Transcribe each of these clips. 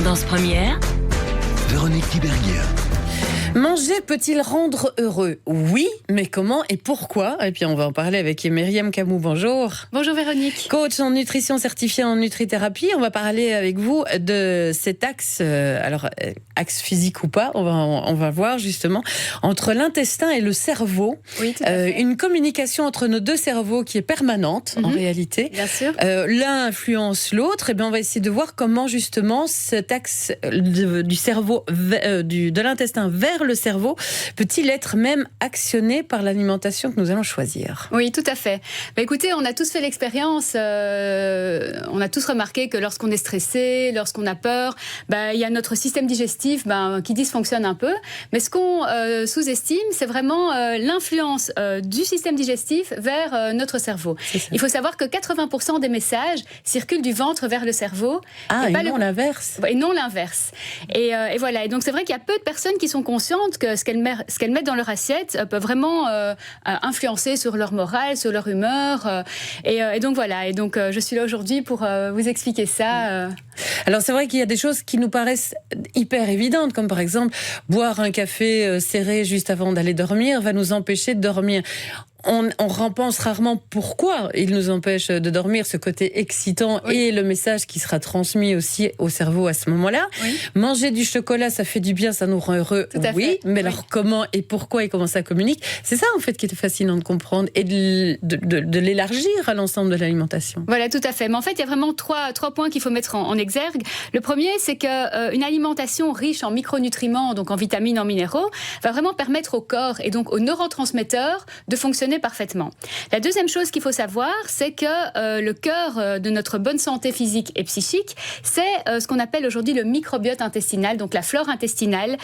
Tendance première, Véronique Tiberghien. Manger peut-il rendre heureux ? Oui, mais comment et pourquoi ? Et puis on va en parler avec Myriam Camou. Bonjour. Bonjour Véronique. Coach en nutrition certifiée en nutrithérapie. On va parler avec vous de cet axe, axe physique ou pas, on va voir justement, entre l'intestin et le cerveau. Oui, tout à fait. Une communication entre nos deux cerveaux qui est permanente en réalité. Bien sûr. L'un influence l'autre. Et bien on va essayer de voir comment justement cet axe du cerveau, de l'intestin vers le cerveau, peut-il être même actionné par l'alimentation que nous allons choisir ? Oui, tout à fait. Écoutez, on a tous fait l'expérience, on a tous remarqué que lorsqu'on est stressé, lorsqu'on a peur, il y a notre système digestif qui dysfonctionne un peu. Mais ce qu'on sous-estime, c'est vraiment l'influence du système digestif vers notre cerveau. Il faut savoir que 80% des messages circulent du ventre vers le cerveau. Et non l'inverse. Et non l'inverse. Et voilà. Et donc c'est vrai qu'il y a peu de personnes qui sont conscientes que ce qu'elles mettent dans leur assiette peut vraiment influencer sur leur morale, sur leur humeur. Et donc voilà. Et donc je suis là aujourd'hui pour vous expliquer ça. Alors c'est vrai qu'il y a des choses qui nous paraissent hyper évidentes, comme par exemple boire un café serré juste avant d'aller dormir va nous empêcher de dormir. On pense rarement pourquoi il nous empêche de dormir, ce côté excitant et le message qui sera transmis aussi au cerveau à ce moment-là. Oui. Manger du chocolat, ça fait du bien, ça nous rend heureux. Oui, mais alors comment et pourquoi et comment ça communique ? C'est ça en fait qui est fascinant de comprendre et de l'élargir à l'ensemble de l'alimentation. Voilà, tout à fait. Mais en fait, il y a vraiment trois points qu'il faut mettre en exergue. Le premier, c'est qu'une alimentation riche en micronutriments, donc en vitamines, en minéraux, va vraiment permettre au corps et donc aux neurotransmetteurs de fonctionner parfaitement. La deuxième chose qu'il faut savoir, c'est que le cœur de notre bonne santé physique et psychique, c'est ce qu'on appelle aujourd'hui le microbiote intestinal, donc la flore intestinale,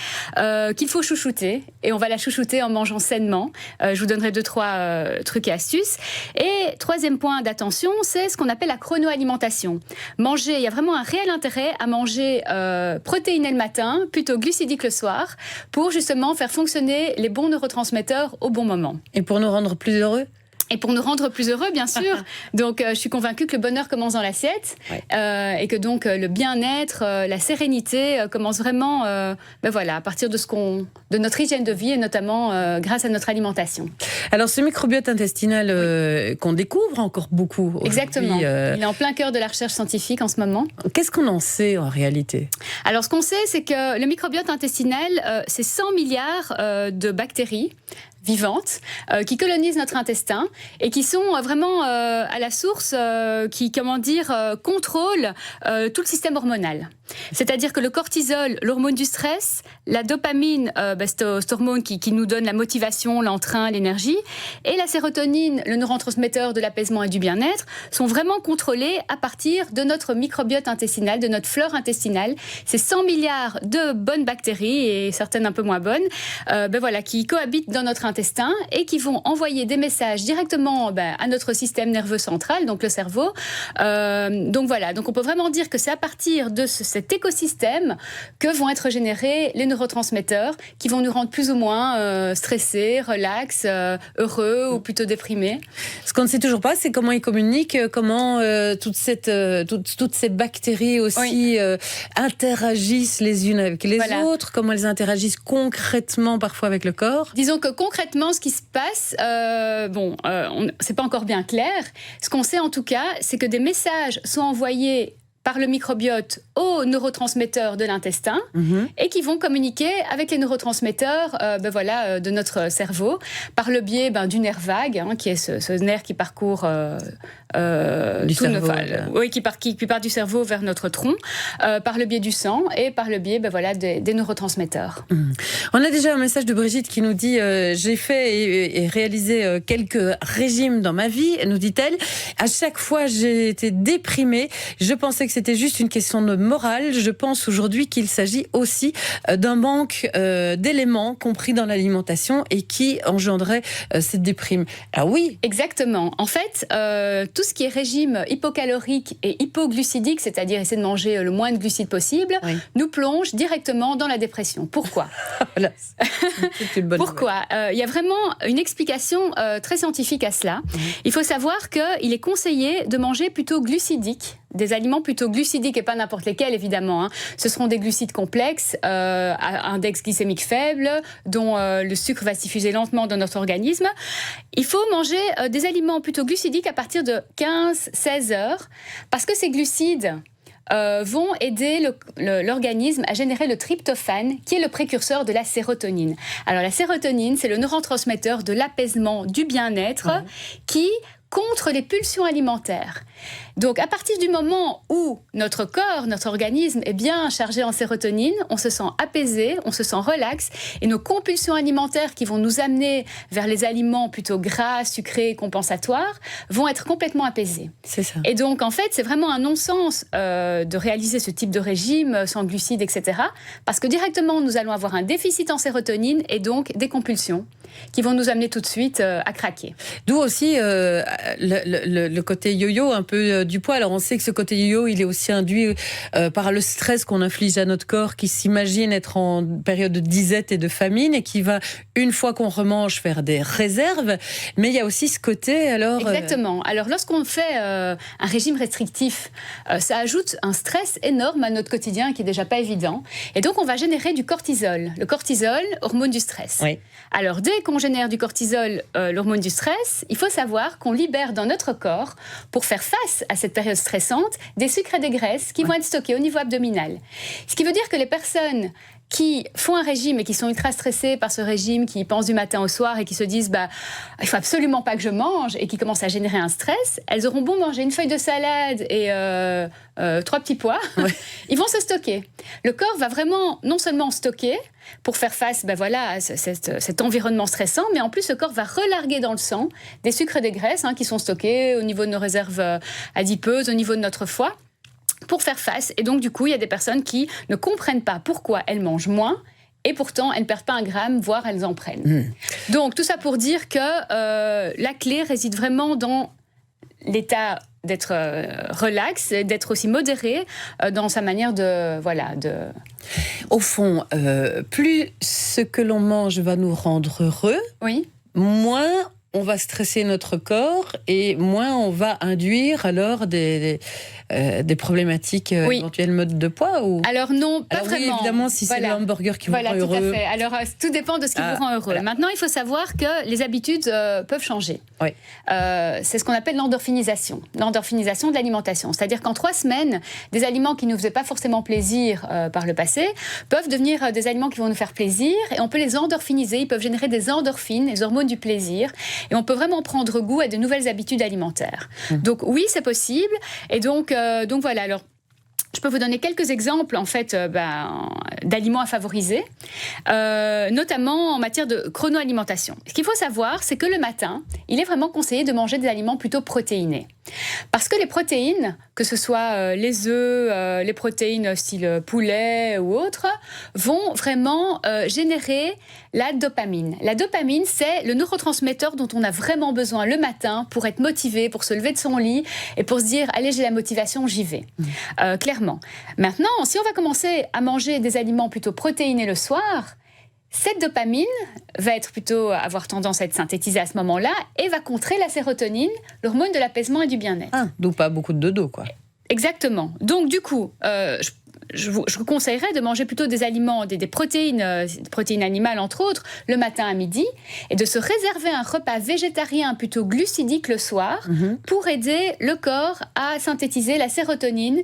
qu'il faut chouchouter. Et on va la chouchouter en mangeant sainement. Je vous donnerai 2-3 trucs et astuces. Et troisième point d'attention, c'est ce qu'on appelle la chronoalimentation. Il y a vraiment un réel intérêt à manger protéiné le matin, plutôt glucidique le soir, pour justement faire fonctionner les bons neurotransmetteurs au bon moment. Et pour nous rendre plus heureux ? Et pour nous rendre plus heureux, bien sûr. Donc, je suis convaincue que le bonheur commence dans l'assiette et que donc le bien-être, la sérénité commence vraiment à partir de notre hygiène de vie et notamment grâce à notre alimentation. Alors, ce microbiote intestinal qu'on découvre encore beaucoup. Exactement. Il est en plein cœur de la recherche scientifique en ce moment. Qu'est-ce qu'on en sait en réalité ? Alors, ce qu'on sait, c'est que le microbiote intestinal, c'est 100 milliards de bactéries vivantes qui colonisent notre intestin et qui sont vraiment à la source qui contrôlent tout le système hormonal. C'est-à-dire que le cortisol, l'hormone du stress, la dopamine, cette hormone qui nous donne la motivation, l'entrain, l'énergie, et la sérotonine, le neurotransmetteur de l'apaisement et du bien-être, sont vraiment contrôlés à partir de notre microbiote intestinal, de notre flore intestinale. C'est 100 milliards de bonnes bactéries et certaines un peu moins bonnes, qui cohabitent dans notre intestin et qui vont envoyer des messages directement à notre système nerveux central, donc le cerveau. Donc on peut vraiment dire que c'est à partir de cet écosystème que vont être générés les neurotransmetteurs qui vont nous rendre plus ou moins stressés, relax, heureux ou plutôt déprimés. Ce qu'on ne sait toujours pas, c'est comment ils communiquent, comment toutes ces bactéries aussi interagissent les unes avec les autres, comment elles interagissent concrètement parfois avec le corps. Disons que concrètement, ce qui se passe, c'est pas encore bien clair. Ce qu'on sait en tout cas, c'est que des messages sont envoyés par le microbiote aux neurotransmetteurs de l'intestin et qui vont communiquer avec les neurotransmetteurs de notre cerveau par le biais du nerf vague, qui est ce nerf qui parcourt du cerveau, qui part du cerveau vers notre tronc, par le biais du sang et par le biais des neurotransmetteurs. On a déjà un message de Brigitte qui nous dit j'ai fait et réalisé quelques régimes dans ma vie, nous dit-elle. À chaque fois j'ai été déprimée, je pensais que c'était juste une question de morale. Je pense aujourd'hui qu'il s'agit aussi d'un manque d'éléments compris dans l'alimentation et qui engendrait cette déprime. Ah oui. Exactement. En fait, tout ce qui est régime hypocalorique et hypoglucidique, c'est-à-dire essayer de manger le moins de glucides possible, nous plonge directement dans la dépression. Pourquoi ? Voilà. C'est une bonne Pourquoi ? Il y a vraiment une explication très scientifique à cela. Il faut savoir qu'il est conseillé de manger plutôt glucidique des aliments plutôt glucidiques et pas n'importe lesquels évidemment. Ce seront des glucides complexes, à index glycémique faible, dont le sucre va se diffuser lentement dans notre organisme. Il faut manger des aliments plutôt glucidiques à partir de 15-16 heures parce que ces glucides vont aider l'organisme à générer le tryptophane, qui est le précurseur de la sérotonine. Alors la sérotonine, c'est le neurotransmetteur de l'apaisement, du bien-être, qui contre les pulsions alimentaires. Donc, à partir du moment où notre corps, notre organisme est bien chargé en sérotonine, on se sent apaisé, on se sent relax, et nos compulsions alimentaires qui vont nous amener vers les aliments plutôt gras, sucrés, compensatoires, vont être complètement apaisés. C'est ça. Et donc, en fait, c'est vraiment un non-sens de réaliser ce type de régime sans glucides, etc. Parce que directement, nous allons avoir un déficit en sérotonine et donc des compulsions qui vont nous amener tout de suite à craquer. D'où aussi le côté yo-yo un peu du poids. Alors on sait que ce côté yo-yo, il est aussi induit par le stress qu'on inflige à notre corps, qui s'imagine être en période de disette et de famine et qui va, une fois qu'on remange, faire des réserves. Mais il y a aussi ce côté, alors... Exactement. Alors lorsqu'on fait un régime restrictif, ça ajoute un stress énorme à notre quotidien qui est déjà pas évident. Et donc on va générer du cortisol. Le cortisol, hormone du stress. Oui. Alors dès qu'on génère du cortisol, l'hormone du stress, il faut savoir qu'on libère dans notre corps, pour faire face à cette période stressante, des sucres et des graisses qui vont être stockés au niveau abdominal. Ce qui veut dire que les personnes qui font un régime et qui sont ultra stressées par ce régime, qui y pensent du matin au soir et qui se disent il faut absolument pas que je mange, et qui commencent à générer un stress, elles auront beau manger une feuille de salade et 3 petits pois, ils vont se stocker. Le corps va vraiment non seulement stocker pour faire face à cet environnement stressant, mais en plus le corps va relarguer dans le sang des sucres et des graisses qui sont stockés au niveau de nos réserves adipeuses, au niveau de notre foie, pour faire face. Et donc, du coup, il y a des personnes qui ne comprennent pas pourquoi elles mangent moins, et pourtant, elles ne perdent pas un gramme, voire elles en prennent. Donc, tout ça pour dire que la clé réside vraiment dans l'état d'être relax, d'être aussi modéré dans sa manière de... Au fond, plus ce que l'on mange va nous rendre heureux, moins on va stresser notre corps et moins on va induire alors des problématiques éventuelles mode de poids ou... Alors non, pas vraiment. Oui, évidemment, si c'est le hamburger qui vous rend heureux. Tout à fait. Alors tout dépend de ce qui vous rend heureux. Voilà. Maintenant, il faut savoir que les habitudes peuvent changer. Oui. C'est ce qu'on appelle l'endorphinisation de l'alimentation. C'est-à-dire qu'en 3 semaines, des aliments qui ne nous faisaient pas forcément plaisir par le passé peuvent devenir des aliments qui vont nous faire plaisir, et on peut les endorphiniser. Ils peuvent générer des endorphines, les hormones du plaisir, et on peut vraiment prendre goût à de nouvelles habitudes alimentaires. Donc oui, c'est possible. Et donc voilà. Alors, je peux vous donner quelques exemples en fait d'aliments à favoriser, notamment en matière de chronoalimentation. Ce qu'il faut savoir, c'est que le matin, il est vraiment conseillé de manger des aliments plutôt protéinés. Parce que les protéines, que ce soit les œufs, les protéines style poulet ou autres, vont vraiment générer la dopamine. La dopamine, c'est le neurotransmetteur dont on a vraiment besoin le matin pour être motivé, pour se lever de son lit et pour se dire « allez, j'ai la motivation, j'y vais ». Clairement. Maintenant, si on va commencer à manger des aliments plutôt protéinés le soir, cette dopamine va plutôt avoir tendance à être synthétisée à ce moment-là et va contrer la sérotonine, l'hormone de l'apaisement et du bien-être. Donc pas beaucoup de dodo, quoi. Exactement. Donc du coup, je vous conseillerais de manger plutôt des aliments, des protéines animales entre autres, le matin à midi, et de se réserver un repas végétarien plutôt glucidique le soir pour aider le corps à synthétiser la sérotonine,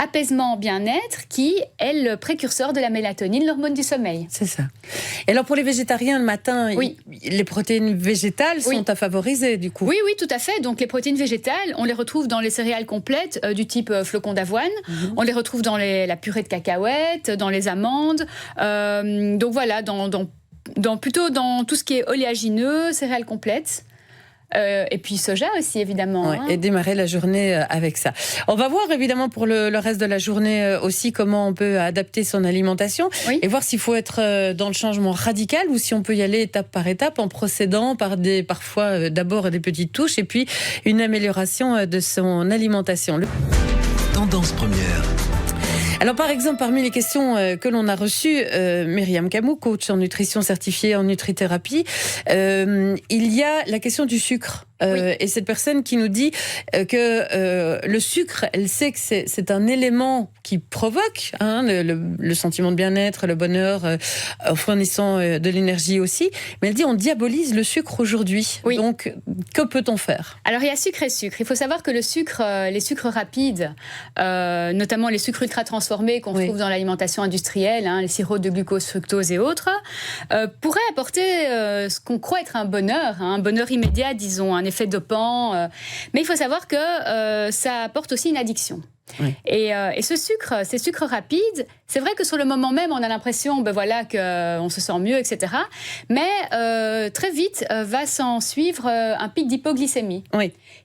apaisement, bien-être, qui est le précurseur de la mélatonine, l'hormone du sommeil. C'est ça. Et alors pour les végétariens, le matin, les protéines végétales sont à favoriser du coup. Oui, tout à fait. Donc les protéines végétales, on les retrouve dans les céréales complètes du type flocons d'avoine, on les retrouve dans la purée de cacahuètes, dans les amandes, donc voilà, plutôt dans tout ce qui est oléagineux, céréales complètes. Et puis soja aussi, évidemment. Et démarrer la journée avec ça. On va voir évidemment pour le reste de la journée aussi comment on peut adapter son alimentation et voir s'il faut être dans le changement radical ou si on peut y aller étape par étape en procédant par parfois d'abord des petites touches et puis une amélioration de son alimentation. Tendance première. Alors par exemple, parmi les questions que l'on a reçues, Myriam Camou, coach en nutrition certifiée en nutrithérapie, il y a la question du sucre. Et cette personne qui nous dit que le sucre, elle sait que c'est un élément qui provoque le sentiment de bien-être, le bonheur, en fournissant de l'énergie aussi. Mais elle dit on diabolise le sucre aujourd'hui. Oui. Donc, que peut-on faire? Alors, il y a sucre et sucre. Il faut savoir que le sucre, les sucres rapides, notamment les sucres ultra-transformés qu'on retrouve dans l'alimentation industrielle, les sirops de glucose, fructose et autres, pourraient apporter ce qu'on croit être un bonheur immédiat, disons, un effet dopant. Mais il faut savoir que ça apporte aussi une addiction. Oui. Et ces sucres rapides, c'est vrai que sur le moment même, on a l'impression qu'on se sent mieux, etc. Mais très vite, va s'en suivre un pic d'hypoglycémie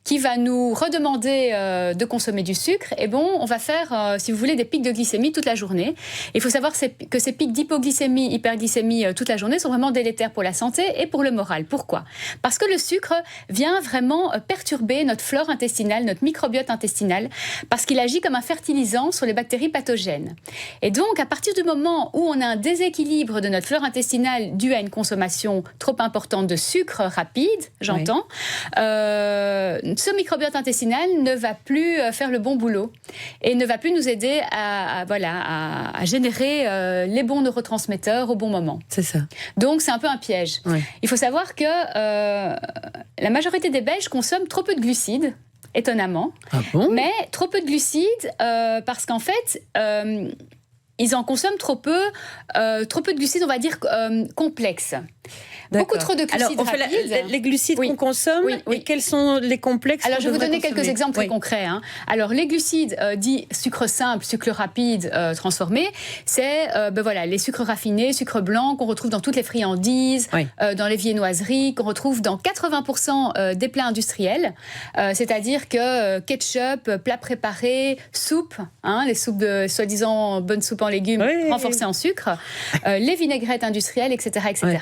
qui va nous redemander de consommer du sucre. Et bon, on va faire, si vous voulez, des pics de glycémie toute la journée. Il faut savoir que ces pics d'hypoglycémie, hyperglycémie toute la journée sont vraiment délétères pour la santé et pour le moral. Pourquoi ? Parce que le sucre vient vraiment perturber notre flore intestinale, notre microbiote intestinal, parce qu'il agit comme un fertilisant sur les bactéries pathogènes. Et donc, à partir du moment où on a un déséquilibre de notre flore intestinale dû à une consommation trop importante de sucre rapide, j'entends, ce microbiote intestinal ne va plus faire le bon boulot et ne va plus nous aider à générer les bons neurotransmetteurs au bon moment. C'est ça. Donc, c'est un peu un piège. Oui. Il faut savoir que la majorité des Belges consomment trop peu de glucides, étonnamment. Ah bon ? Mais trop peu de glucides parce qu'en fait, ils en consomment trop peu de glucides, on va dire, complexes. Beaucoup trop de glucides rapides. Les glucides qu'on consomme, et quels sont les complexes? Alors, je vais vous donner quelques exemples très concrets. Alors, les glucides dits sucre simple, sucre rapide, transformés, c'est les sucres raffinés, sucres blancs qu'on retrouve dans toutes les friandises, dans les viennoiseries, qu'on retrouve dans 80% des plats industriels. C'est-à-dire que ketchup, plats préparés, soupe, les soupes de soi-disant bonnes soupes en légumes renforcées en sucre, les vinaigrettes industrielles, etc. etc.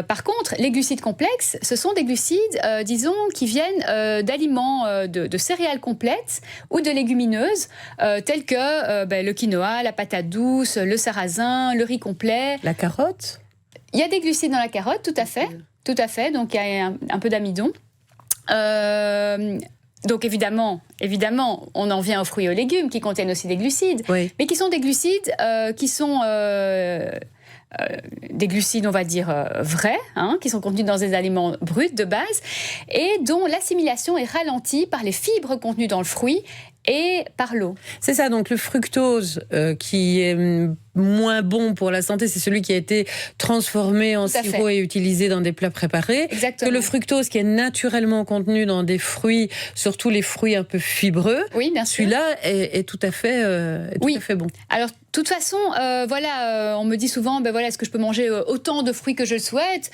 Par contre, les glucides complexes, ce sont des glucides, disons, qui viennent d'aliments de céréales complètes ou de légumineuses, telles que le quinoa, la patate douce, le sarrasin, le riz complet. La carotte ? Il y a des glucides dans la carotte, tout à fait. Tout à fait, donc il y a un peu d'amidon. Donc évidemment, on en vient aux fruits et aux légumes qui contiennent aussi des glucides, mais qui sont des glucides qui sont... des glucides, on va dire, vrais, qui sont contenus dans des aliments bruts de base, et dont l'assimilation est ralentie par les fibres contenues dans le fruit et par l'eau. C'est ça, donc le fructose qui est moins bon pour la santé, c'est celui qui a été transformé en sirop et utilisé dans des plats préparés. Exactement. Que le fructose qui est naturellement contenu dans des fruits, surtout les fruits un peu fibreux, bien sûr. Celui-là est tout à fait, tout à fait bon. Alors, de toute façon, on me dit souvent, est-ce que je peux manger autant de fruits que je le souhaite ?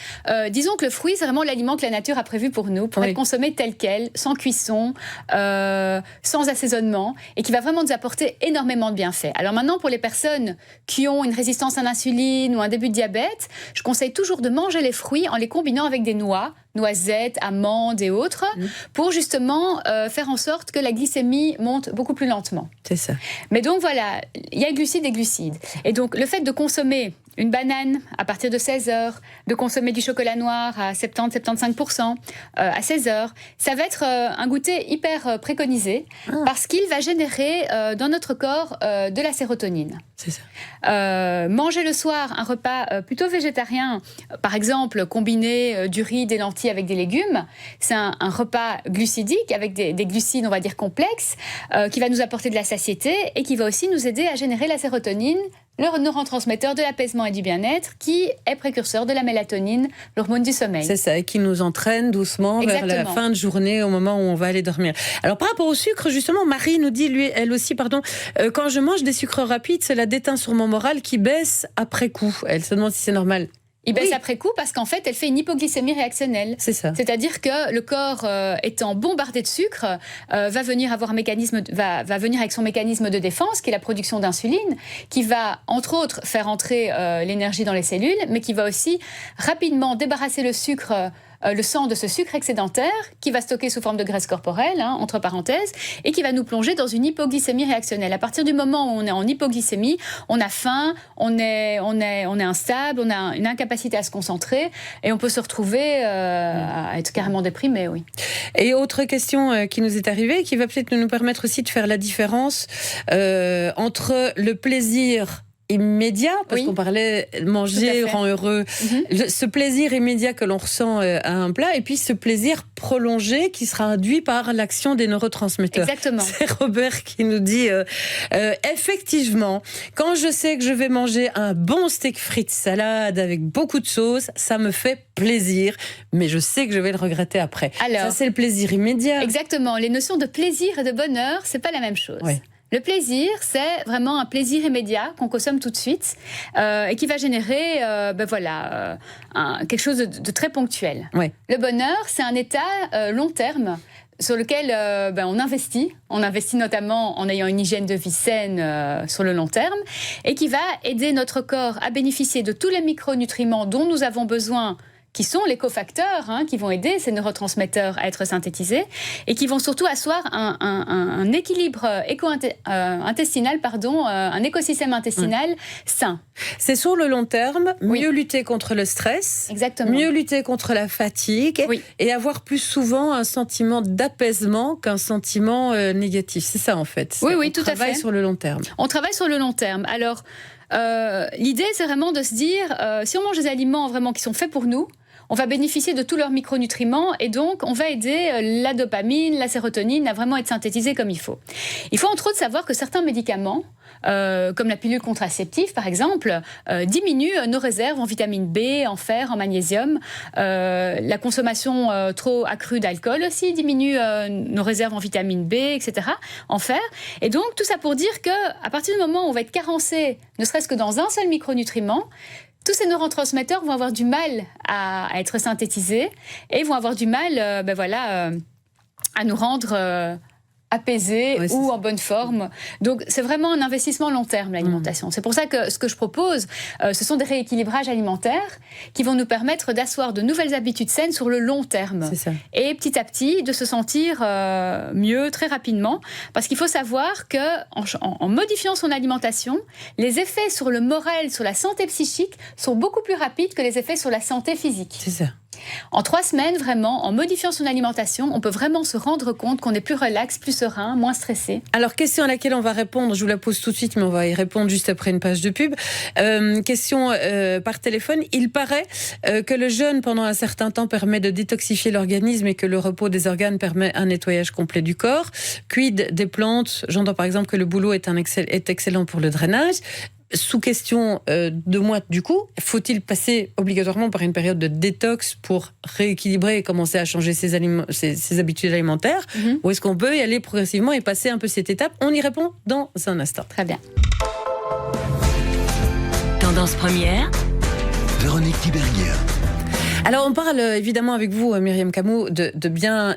Disons que le fruit, c'est vraiment l'aliment que la nature a prévu pour nous, pour être consommé tel quel, sans cuisson, sans assaisonnement, et qui va vraiment nous apporter énormément de bienfaits. Alors maintenant, pour les personnes qui ont une résistance à l'insuline ou un début de diabète, je conseille toujours de manger les fruits en les combinant avec des noix, noisettes, amandes et autres, pour justement faire en sorte que la glycémie monte beaucoup plus lentement. C'est ça. Mais donc voilà, il y a glucides et glucides. Et donc le fait de consommer une banane à partir de 16 heures, de consommer du chocolat noir à 70-75% à 16 heures, ça va être un goûter hyper préconisé parce qu'il va générer dans notre corps de la sérotonine. C'est ça. Manger le soir un repas plutôt végétarien, par exemple combiner du riz, des lentilles avec des légumes, c'est un repas glucidique avec des glucides, on va dire, complexes, qui va nous apporter de la satiété et qui va aussi nous aider à générer la sérotonine, le neurotransmetteur de l'apaisement et du bien-être, qui est précurseur de la mélatonine, l'hormone du sommeil. C'est ça, et qui nous entraîne doucement vers la fin de journée, au moment où on va aller dormir. Alors, par rapport au sucre, justement, Marie nous dit, elle aussi, quand je mange des sucres rapides, cela déteint sur mon moral qui baisse après coup. Elle se demande si c'est normal. Il baisse après coup parce qu'en fait, elle fait une hypoglycémie réactionnelle. C'est ça. C'est-à-dire que le corps, étant bombardé de sucre, va venir avec son mécanisme de défense, qui est la production d'insuline, qui va, entre autres, faire entrer l'énergie dans les cellules, mais qui va aussi rapidement débarrasser le sucre le sang de ce sucre excédentaire qui va stocker sous forme de graisse corporelle, entre parenthèses, et qui va nous plonger dans une hypoglycémie réactionnelle. À partir du moment où on est en hypoglycémie, on a faim, on est instable, on a une incapacité à se concentrer et on peut se retrouver à être carrément déprimé, oui. Et autre question qui nous est arrivée, qui va peut-être nous permettre aussi de faire la différence entre le plaisir immédiat, parce qu'on parlait manger rend heureux, ce plaisir immédiat que l'on ressent à un plat, et puis ce plaisir prolongé qui sera induit par l'action des neurotransmetteurs. Exactement. C'est Robert qui nous dit effectivement, quand je sais que je vais manger un bon steak frites salade avec beaucoup de sauce, ça me fait plaisir, mais je sais que je vais le regretter après. Alors, ça, c'est le plaisir immédiat. Exactement. Les notions de plaisir et de bonheur, c'est pas la même chose. Ouais. Le plaisir, c'est vraiment un plaisir immédiat qu'on consomme tout de suite et qui va générer quelque chose de très ponctuel. Ouais. Le bonheur, c'est un état long terme sur lequel on investit. On investit notamment en ayant une hygiène de vie saine sur le long terme et qui va aider notre corps à bénéficier de tous les micronutriments dont nous avons besoin, qui sont les cofacteurs qui vont aider ces neurotransmetteurs à être synthétisés et qui vont surtout asseoir un équilibre intestinal, un écosystème intestinal sain. C'est sur le long terme, mieux lutter contre le stress, exactement, mieux lutter contre la fatigue et avoir plus souvent un sentiment d'apaisement qu'un sentiment négatif. C'est ça en fait. Oui, tout à fait. On travaille sur le long terme. On travaille sur le long terme. Alors, l'idée, c'est vraiment de se dire, si on mange des aliments vraiment qui sont faits pour nous, on va bénéficier de tous leurs micronutriments et donc on va aider la dopamine, la sérotonine à vraiment être synthétisées comme il faut. Il faut entre autres savoir que certains médicaments, comme la pilule contraceptive par exemple, diminuent nos réserves en vitamine B, en fer, en magnésium. La consommation trop accrue d'alcool aussi diminue nos réserves en vitamine B, etc., en fer. Et donc tout ça pour dire qu'à partir du moment où on va être carencé, ne serait-ce que dans un seul micronutriment, tous ces neurotransmetteurs vont avoir du mal à être synthétisés et vont avoir du mal à nous rendre apaisés ou en bonne forme. Donc, c'est vraiment un investissement long terme, l'alimentation. C'est pour ça que ce que je propose, ce sont des rééquilibrages alimentaires qui vont nous permettre d'asseoir de nouvelles habitudes saines sur le long terme. C'est ça. Et petit à petit, de se sentir mieux très rapidement. Parce qu'il faut savoir qu'en modifiant son alimentation, les effets sur le moral, sur la santé psychique, sont beaucoup plus rapides que les effets sur la santé physique. C'est ça. En 3 semaines, vraiment, en modifiant son alimentation, on peut vraiment se rendre compte qu'on est plus relax, plus serein, moins stressé. Alors, question à laquelle on va répondre, je vous la pose tout de suite, mais on va y répondre juste après une page de pub. Question par téléphone. Il paraît que le jeûne pendant un certain temps permet de détoxifier l'organisme et que le repos des organes permet un nettoyage complet du corps. Quid des plantes? J'entends par exemple que le bouleau est excellent pour le drainage. Sous question de moi, du coup, faut-il passer obligatoirement par une période de détox pour rééquilibrer et commencer à changer ses habitudes alimentaires, ou est-ce qu'on peut y aller progressivement et passer un peu cette étape? On y répond dans un instant. Très bien. Tendance première, Véronique Tiberghien. Alors, on parle évidemment avec vous, Myriam Camus, de bien,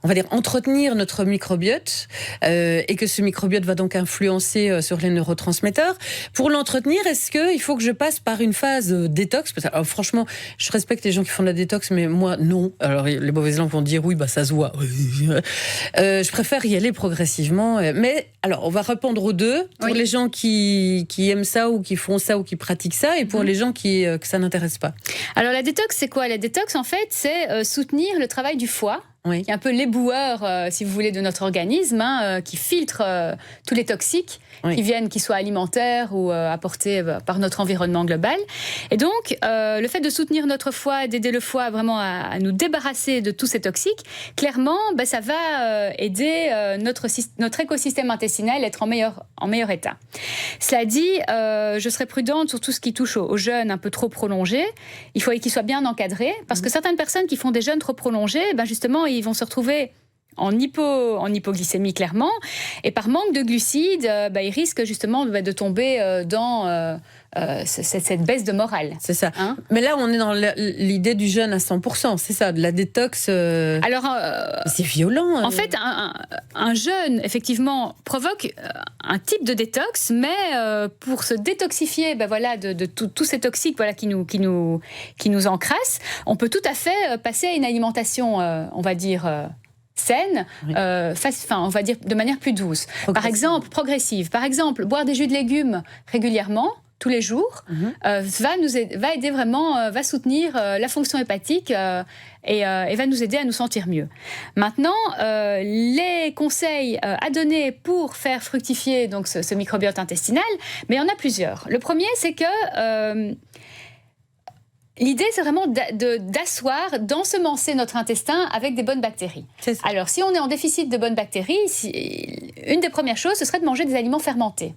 on va dire, entretenir notre microbiote et que ce microbiote va donc influencer sur les neurotransmetteurs. Pour l'entretenir, est-ce qu'il faut que je passe par une phase détox? Alors, franchement, je respecte les gens qui font de la détox, mais moi, non. Alors, les mauvaises langues vont dire, oui, ça se voit. Je préfère y aller progressivement. Mais, alors, on va répondre aux deux. Pour les gens qui aiment ça ou qui font ça ou qui pratiquent ça, et pour les gens que ça n'intéresse pas. Alors, la détox, c'est quoi? La détox, en fait, c'est soutenir le travail du foie, qui est un peu l'éboueur, si vous voulez, de notre organisme, qui filtre tous les toxiques qui soient alimentaires ou apportés par notre environnement global. Et donc, le fait de soutenir notre foie, d'aider le foie vraiment à nous débarrasser de tous ces toxiques, clairement, ça va aider notre écosystème intestinal à être en meilleur état. Cela dit, je serais prudente sur tout ce qui touche au jeûne un peu trop prolongé. Il faut qu'il soit bien encadré, parce que certaines personnes qui font des jeûnes trop prolongés, justement, ils vont se retrouver en hypoglycémie clairement, et par manque de glucides, il risque justement de tomber dans cette baisse de morale. C'est ça. Hein? Mais là, on est dans l'idée du jeûne à 100%, c'est ça, de la détox. Alors, c'est violent. En fait, un jeûne, effectivement, provoque un type de détox, mais pour se détoxifier de tous ces toxiques qui nous encrassent, on peut tout à fait passer à une alimentation, on va dire, saine, oui. On va dire de manière plus douce. Par exemple, progressive. Par exemple, boire des jus de légumes régulièrement, tous les jours, va aider vraiment, va soutenir la fonction hépatique et va nous aider à nous sentir mieux. Maintenant, les conseils à donner pour faire fructifier donc, ce microbiote intestinal, mais il y en a plusieurs. Le premier, c'est que l'idée, c'est vraiment d'asseoir, d'ensemencer notre intestin avec des bonnes bactéries. Alors, si on est en déficit de bonnes bactéries, une des premières choses, ce serait de manger des aliments fermentés.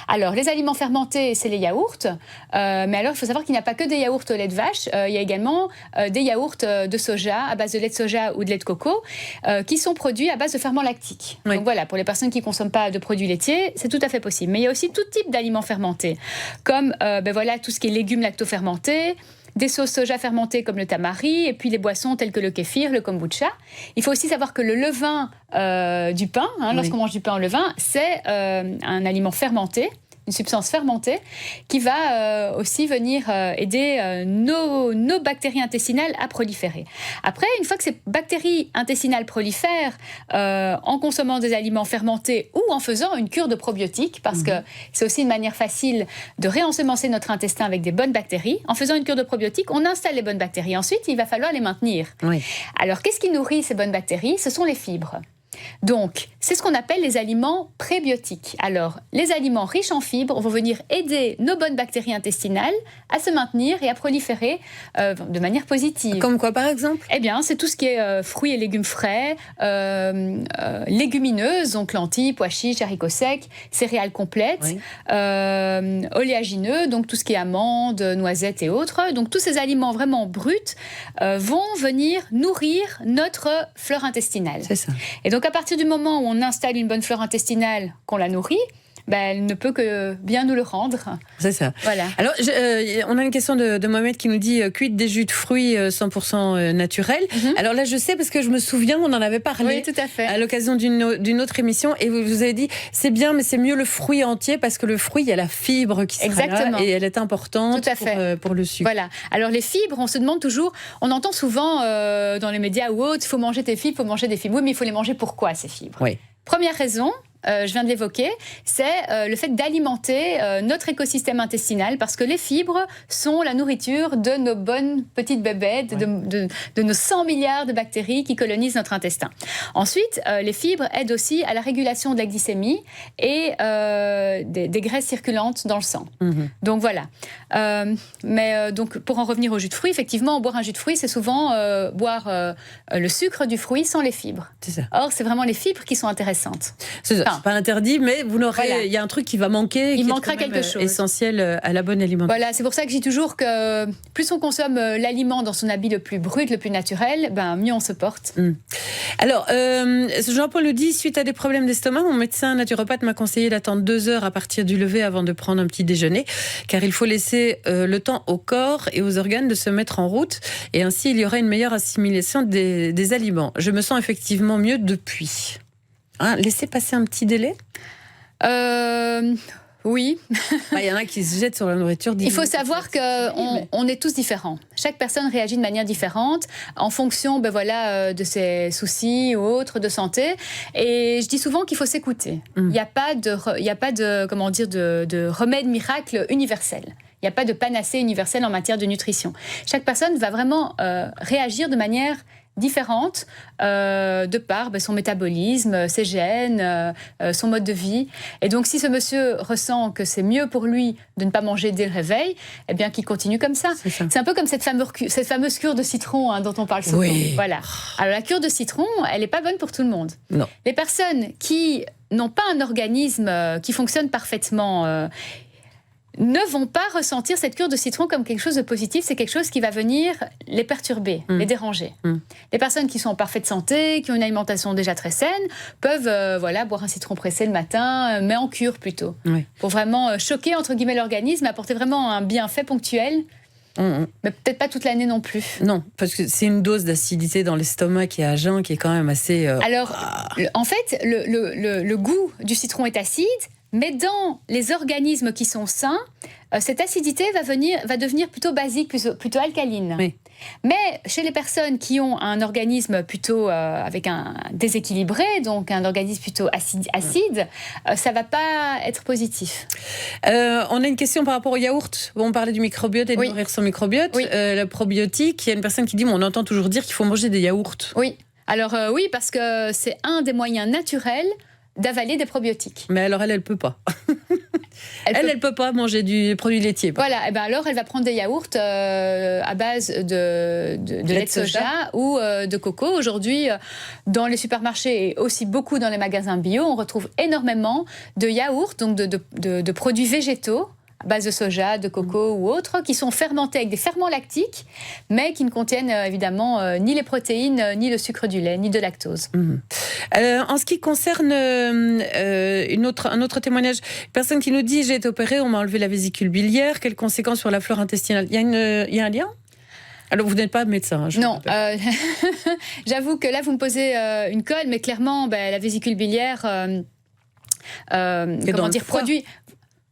Alors, les aliments fermentés, c'est les yaourts. Mais alors, il faut savoir qu'il n'y a pas que des yaourts au lait de vache. Il y a également des yaourts de soja, à base de lait de soja ou de lait de coco, qui sont produits à base de ferments lactiques. Oui. Donc voilà, pour les personnes qui ne consomment pas de produits laitiers, c'est tout à fait possible. Mais il y a aussi tout type d'aliments fermentés, comme tout ce qui est légumes lacto-fermentés, des sauces soja fermentées comme le tamari, et puis les boissons telles que le kéfir, le kombucha. Il faut aussi savoir que le levain du pain, lorsqu'on mange du pain au levain, c'est un aliment fermenté, une substance fermentée, qui va aussi venir aider nos bactéries intestinales à proliférer. Après, une fois que ces bactéries intestinales prolifèrent, en consommant des aliments fermentés ou en faisant une cure de probiotiques, parce que c'est aussi une manière facile de réensemencer notre intestin avec des bonnes bactéries. En faisant une cure de probiotiques, on installe les bonnes bactéries. Ensuite, il va falloir les maintenir. Oui. Alors, qu'est-ce qui nourrit ces bonnes bactéries ? Ce sont les fibres. Donc, c'est ce qu'on appelle les aliments prébiotiques. Alors, les aliments riches en fibres vont venir aider nos bonnes bactéries intestinales à se maintenir et à proliférer de manière positive. Comme quoi, par exemple ? Eh bien, c'est tout ce qui est fruits et légumes frais, légumineuses, donc lentilles, pois chiches, haricots secs, céréales complètes, oui. Oléagineux, donc tout ce qui est amandes, noisettes et autres. Donc, tous ces aliments vraiment bruts vont venir nourrir notre flore intestinale. C'est ça. Et donc, à partir du moment où on installe une bonne flore intestinale, qu'on la nourrit, elle ne peut que bien nous le rendre. C'est ça. Voilà. Alors, on a une question de Mohamed qui nous dit cuite des jus de fruits 100% naturels. Alors là, je sais parce que je me souviens, on en avait parlé. Oui, tout à fait. À l'occasion d'une autre émission, et vous avez dit c'est bien, mais c'est mieux le fruit entier parce que le fruit, il y a la fibre qui sera là et elle est importante pour le sucre. Voilà. Alors les fibres, on se demande toujours, on entend souvent dans les médias ou autres, il faut manger tes fibres, il faut manger des fibres. Oui, mais il faut les manger pourquoi ces fibres ? Oui. Première raison, je viens de l'évoquer, c'est le fait d'alimenter notre écosystème intestinal parce que les fibres sont la nourriture de nos bonnes petites bébêtes, de nos 100 milliards de bactéries qui colonisent notre intestin. Ensuite, les fibres aident aussi à la régulation de la glycémie et des graisses circulantes dans le sang. Donc voilà. Donc pour en revenir au jus de fruits, effectivement, boire un jus de fruits, c'est souvent boire le sucre du fruit sans les fibres. C'est ça. Or, c'est vraiment les fibres qui sont intéressantes. C'est pas interdit, mais vous n'aurez, il y a un truc qui va manquer. Il manquera quelque chose. Essentiel à la bonne alimentation. Voilà, c'est pour ça que je dis toujours que plus on consomme l'aliment dans son habit le plus brut, le plus naturel, mieux on se porte. Alors, Jean-Paul le dit, suite à des problèmes d'estomac, mon médecin naturopathe m'a conseillé d'attendre 2 heures à partir du lever avant de prendre un petit déjeuner, car il faut laisser le temps au corps et aux organes de se mettre en route, et ainsi il y aura une meilleure assimilation des aliments. Je me sens effectivement mieux depuis. Laisser passer un petit délai ? Oui. Il y en a qui se jettent sur la nourriture. Il faut savoir qu'on est tous différents. Chaque personne réagit de manière différente en fonction de ses soucis ou autres de santé. Et je dis souvent qu'il faut s'écouter. Il n'y a pas de remède miracle universel. Il n'y a pas de panacée universelle en matière de nutrition. Chaque personne va vraiment réagir de manière différente de par son métabolisme, ses gènes, son mode de vie. Et donc, si ce monsieur ressent que c'est mieux pour lui de ne pas manger dès le réveil, eh bien, qu'il continue comme ça. C'est un peu comme cette fameuse cure de citron dont on parle souvent. Oui. Voilà. Alors, la cure de citron, elle n'est pas bonne pour tout le monde. Non. Les personnes qui n'ont pas un organisme qui fonctionne parfaitement, ne vont pas ressentir cette cure de citron comme quelque chose de positif. C'est quelque chose qui va venir les perturber, les déranger. Les personnes qui sont en parfaite santé, qui ont une alimentation déjà très saine, peuvent boire un citron pressé le matin, mais en cure plutôt. Oui. Pour vraiment choquer, entre guillemets, l'organisme, apporter vraiment un bienfait ponctuel. Mais peut-être pas toute l'année non plus. Non, parce que c'est une dose d'acidité dans l'estomac qui est à jeun, qui est quand même assez... Alors, en fait, le goût du citron est acide, mais dans les organismes qui sont sains, cette acidité va devenir plutôt basique, plutôt alcaline. Oui. Mais chez les personnes qui ont un organisme plutôt avec un déséquilibré, donc un organisme plutôt acide, ça ne va pas être positif. On a une question par rapport au yaourt. On parlait du microbiote et de nourrir son microbiote. Oui. Le probiotique, il y a une personne qui dit, on entend toujours dire qu'il faut manger des yaourts. Oui, alors oui, parce que c'est un des moyens naturels d'avaler des probiotiques. Mais alors elle ne peut pas. Elle peut pas manger du produit laitier. Voilà, et ben alors elle va prendre des yaourts à base de lait de soja ou de coco. Aujourd'hui, dans les supermarchés et aussi beaucoup dans les magasins bio, on retrouve énormément de yaourts, donc de produits végétaux, à base de soja, de coco ou autres, qui sont fermentés avec des ferments lactiques, mais qui ne contiennent évidemment ni les protéines, ni le sucre du lait, ni de lactose. En ce qui concerne un autre témoignage, une personne qui nous dit « J'ai été opérée, on m'a enlevé la vésicule biliaire, quelles conséquences sur la flore intestinale ?» Il y a un lien ? Alors, vous n'êtes pas médecin. Non, j'avoue que là, vous me posez une colle, mais clairement, la vésicule biliaire, produit...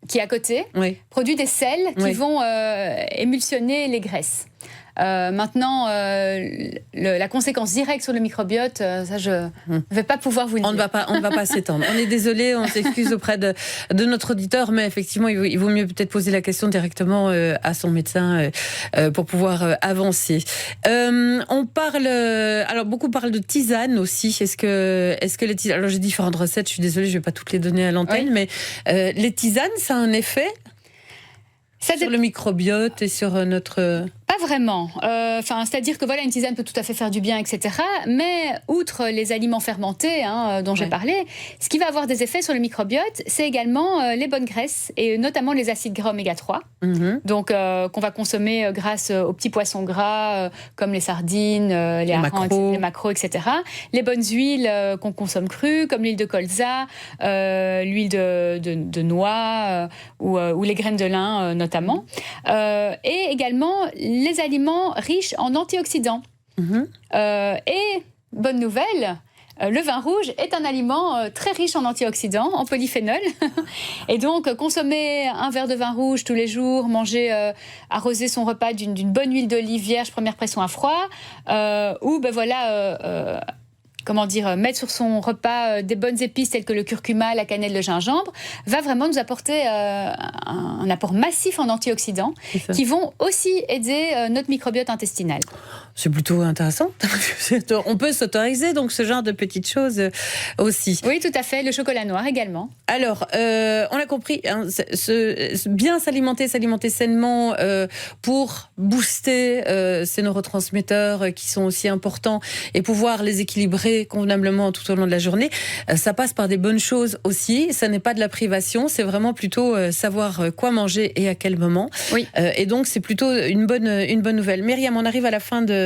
qui est à côté, produit des sels qui vont émulsionner les graisses. Maintenant, la conséquence directe sur le microbiote, ça je ne vais pas pouvoir vous le dire. On ne va pas s'étendre. On est désolé, on s'excuse auprès de notre auditeur, mais effectivement, il vaut mieux peut-être poser la question directement à son médecin pour pouvoir avancer. Alors beaucoup parlent de tisane aussi. Est-ce que les tisanes, alors j'ai différentes recettes, je suis désolée, je ne vais pas toutes les donner à l'antenne, mais les tisanes, ça a un effet sur le microbiote et sur notre... Pas vraiment. C'est-à-dire que une tisane peut tout à fait faire du bien, etc. Mais outre les aliments fermentés dont j'ai parlé, ce qui va avoir des effets sur le microbiote, c'est également les bonnes graisses, et notamment les acides gras oméga 3, donc qu'on va consommer grâce aux petits poissons gras, comme les sardines, les harengs, les maquereaux, etc. Les bonnes huiles qu'on consomme crues, comme l'huile de colza, l'huile de noix ou les graines de lin notamment. Et également les aliments riches en antioxydants. Et, bonne nouvelle, le vin rouge est un aliment très riche en antioxydants, en polyphénol. Et donc, consommer un verre de vin rouge tous les jours, arroser son repas d'une bonne huile d'olive vierge, première pression à froid, ou mettre sur son repas des bonnes épices telles que le curcuma, la cannelle, le gingembre, va vraiment nous apporter un apport massif en antioxydants qui vont aussi aider notre microbiote intestinal. C'est plutôt intéressant. On peut s'autoriser donc ce genre de petites choses aussi. Oui, tout à fait. Le chocolat noir également. Alors, on a compris, bien s'alimenter sainement pour booster ces neurotransmetteurs qui sont aussi importants et pouvoir les équilibrer convenablement tout au long de la journée. Ça passe par des bonnes choses aussi. Ça n'est pas de la privation, c'est vraiment plutôt savoir quoi manger et à quel moment. Oui. Et donc, c'est plutôt une bonne nouvelle. Myriam, on arrive à la fin de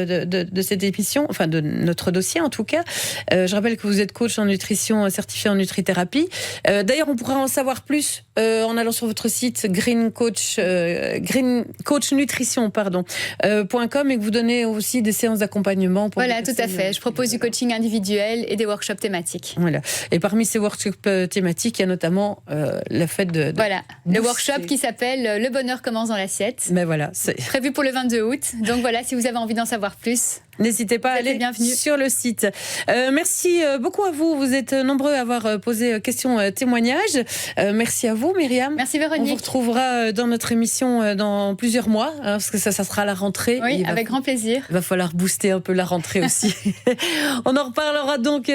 cette émission, enfin de notre dossier en tout cas. Je rappelle que vous êtes coach en nutrition certifié en nutrithérapie. D'ailleurs, on pourra en savoir plus en allant sur votre site greencoachnutrition.com et que vous donnez aussi des séances d'accompagnement. Voilà, tout à fait. Je propose du coaching individuel et des workshops thématiques. Voilà. Et parmi ces workshops thématiques, il y a notamment le fait de voilà, le workshop qui s'appelle Le bonheur commence dans l'assiette. Mais voilà, c'est prévu pour le 22 août. Donc voilà, si vous avez envie d'en savoir plus, n'hésitez pas à aller sur le site. Merci beaucoup à vous. Vous êtes nombreux à avoir posé questions, témoignages. Merci à vous, Myriam. Merci, Véronique. On vous retrouvera dans notre émission dans plusieurs mois, parce que ça sera la rentrée. Oui, avec grand plaisir. Il va falloir booster un peu la rentrée aussi. On en reparlera donc